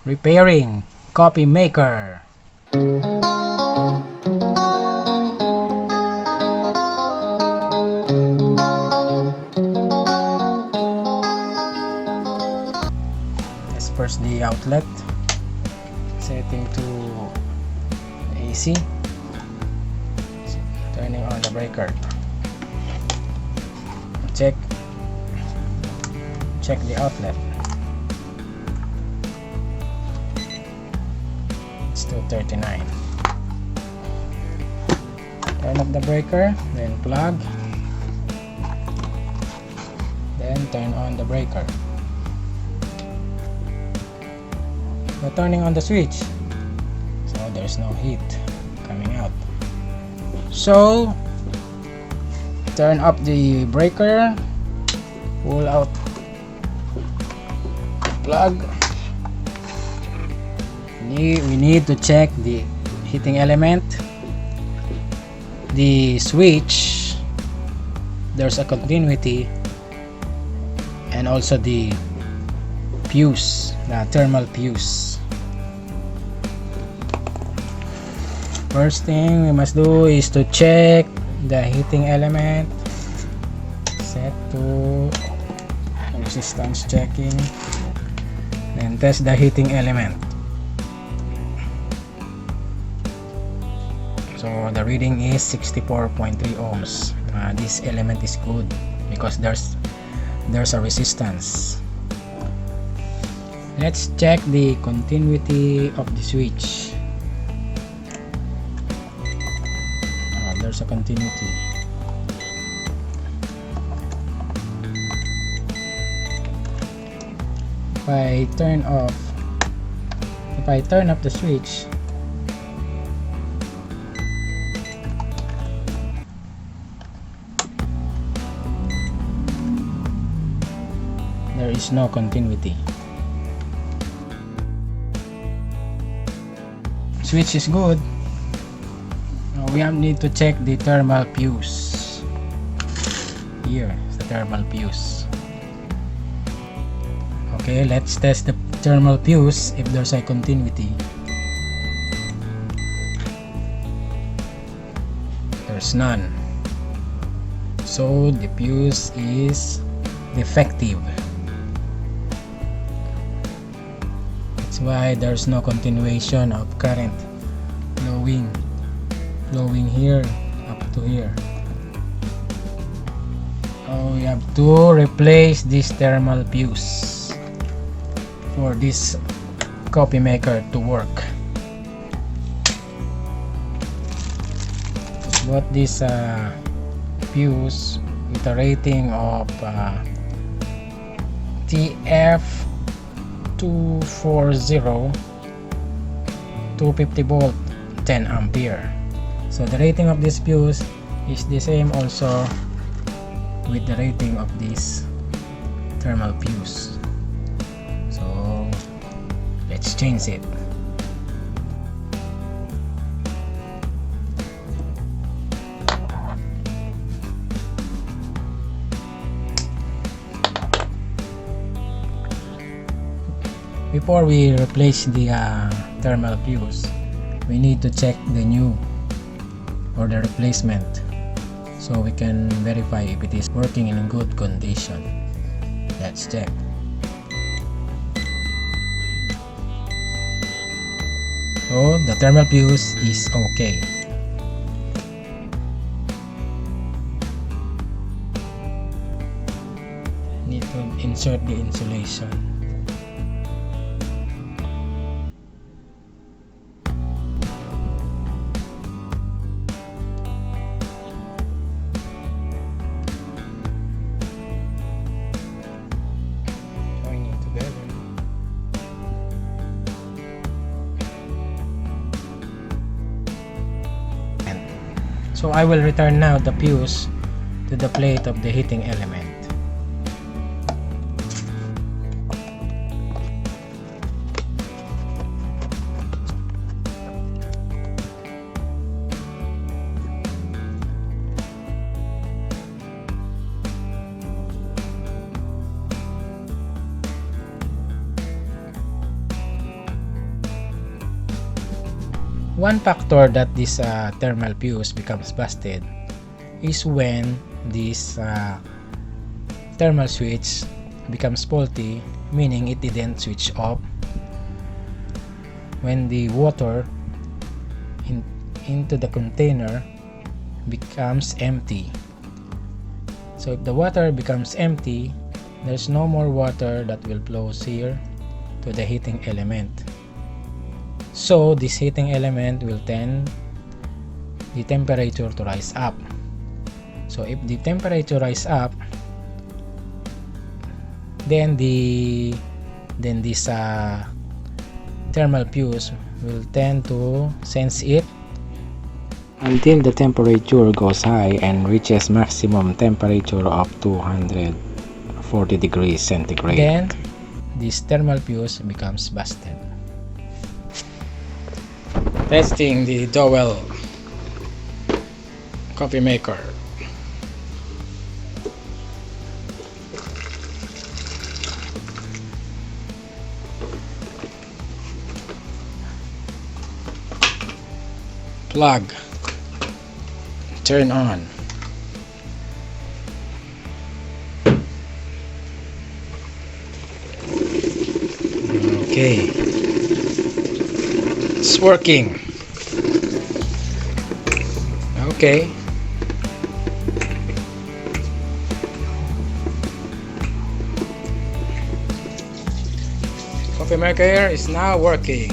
Repairing coffee maker. Let's first the outlet, setting to AC, turning on the breaker. Check the outlet. It's 239. Turn off the breaker, then plug, then turn on the breaker. We're turning on the switch, so there's no heat coming out. So turn up the breaker, pull out the plug. We need to check the heating element, the switch, there's a continuity, and also the fuse, the thermal fuse. First thing we must do is to check the heating element. Set to resistance checking, and test the heating element. So the reading is 64.3 ohms. This element is good because there's a resistance. Let's check the continuity of the switch. There's a continuity. If I turn off the switch, there is no continuity. Switch is good. We need to check the thermal fuse. Here is the thermal fuse. Okay, let's test the thermal fuse if there's a continuity. There's none. So the fuse is defective. That's why there's no continuation of current flowing here up to here. We have to replace this thermal fuse for this coffee maker to work. Bought this fuse with a rating of TF240, 250 volt, 10 ampere. So the rating of this fuse is the same also with the rating of this thermal fuse. So let's change it. Before we replace the thermal fuse, we need to check the new or the replacement so we can verify if it is working in good condition. Let's check. So the thermal fuse is okay. Need to insert the insulation. So I will return now the fuse to the plate of the heating element. One factor that this thermal fuse becomes busted is when this thermal switch becomes faulty, meaning it didn't switch off when the water into the container becomes empty. So if the water becomes empty, there's no more water that will flow here to the heating element. So this heating element will tend the temperature to rise up. So if the temperature rise up, then this thermal fuse will tend to sense it until the temperature goes high and reaches maximum temperature of 240 degrees centigrade. Then this thermal fuse becomes busted. Testing the Dowell coffee maker. Plug, turn on. Okay, it's working. Okay, coffee maker is now working.